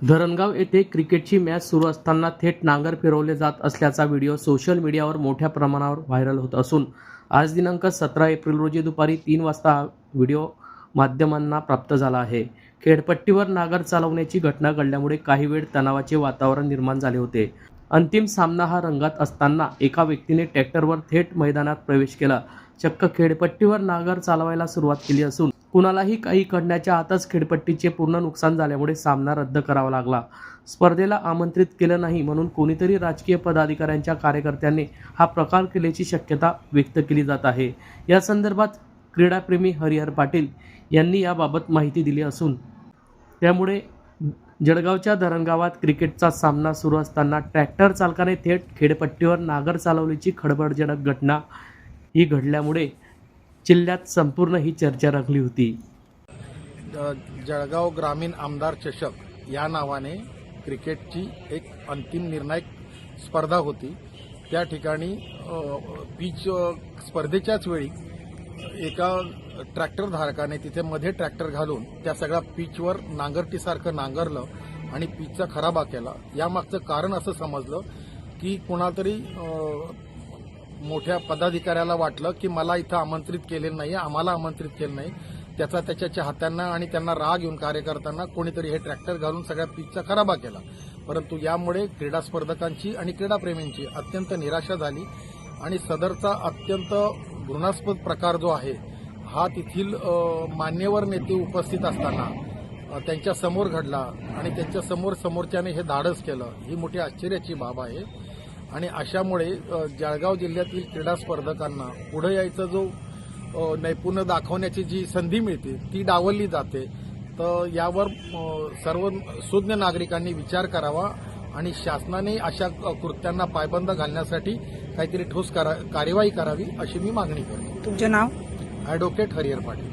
धरणगाव येथे क्रिकेटची मॅच सुरू असताना थेट नांगर फिरवले जात असल्याचा व्हिडिओ सोशल मीडियावर मोठ्या प्रमाणावर व्हायरल होत असून आज दिनांक 17 एप्रिल रोजी दुपारी 3 वाजता हा व्हिडिओ माध्यमांना प्राप्त झाला आहे। खेळपट्टीवर नांगर चालवण्याची घटना घडल्यामुळे काही वेळ तणावाचे वातावरण निर्माण झाले होते। अंतिम सामना हा रंगात असताना एका व्यक्तीने ट्रॅक्टरवर थेट मैदानात प्रवेश केला। चक्क खेळपट्टीवर नांगर चालवायला सुरुवात केली असून कुणालाही काही करण्याच्या आतच खेळपट्टीचे पूर्ण नुकसान झाल्यामुळे सामना रद्द करावा लागला। स्पर्धेला आमंत्रित केलं नाही म्हणून कोणीतरी राजकीय पदाधिकाऱ्यांच्या कार्यकर्त्यांनी हा प्रकार केल्याची शक्यता व्यक्त केली जात आहे। या संदर्भात क्रीडाप्रेमी हरिहर पाटील यांनी याबाबत माहिती दिली असून त्यामुळे जळगावच्या धरणगावात क्रिकेटचा सामना सुरू असताना ट्रॅक्टर चालकाने थेट खेळपट्टीवर नांगर चालवल्याची खळबळजनक घटना ही घडल्यामुळे जिल्ह्यात संपूर्ण ही चर्चा रंगली होती। जळगाव ग्रामीण आमदार चषक या नावाने क्रिकेटची एक अंतिम निर्णायक स्पर्धा होती। त्या ठिकाणी पिच स्पर्धेच्याच वेळी एका ट्रॅक्टर धारकाने तिथे मध्ये ट्रॅक्टर घालून त्या सगळ्या पिचवर नांगरटीसारखं नांगरलं आणि पिचचा खराबा केला। यामागचं कारण असं समजलं की कुणातरी मोठ्या पदाधिकाऱ्याला वाटलं की मला इथं आमंत्रित केलेलं नाही, आम्हाला आमंत्रित केलं नाही। त्याचा त्याच्या चाहत्यांना आणि त्यांना राग येऊन कार्यकर्त्यांना कोणीतरी हे ट्रॅक्टर घालून सगळ्या पिचचा खराबा केला। परंतु यामुळे क्रीडा स्पर्धकांची आणि क्रीडाप्रेमींची अत्यंत निराशा झाली आणि सदरचा अत्यंत घृणास्पद प्रकार जो आहे हा तेथील मान्यवर नेते उपस्थित असताना त्यांच्या समोर घडला आणि त्यांच्या समोरच्याने हे धाडस केलं, ही मोठी आश्चर्याची बाब आहे। आणि अशामुळे जळगाव जिल्ह्यातील क्रीडा स्पर्धकांना पुढे यायचं जो नैपुण्य दाखवण्याची जी संधी मिळते ती डावलली जाते। तर यावर सर्व सुज्ञ नागरिकांनी विचार करावा आणि शासनाने अशा कृत्यांना पायबंद घालण्यासाठी काहीतरी ठोस कार्यवाही करावी अशी मी मागणी करतो। तुमचे नाव? ॲडव्होकेट हरिहर पाटील।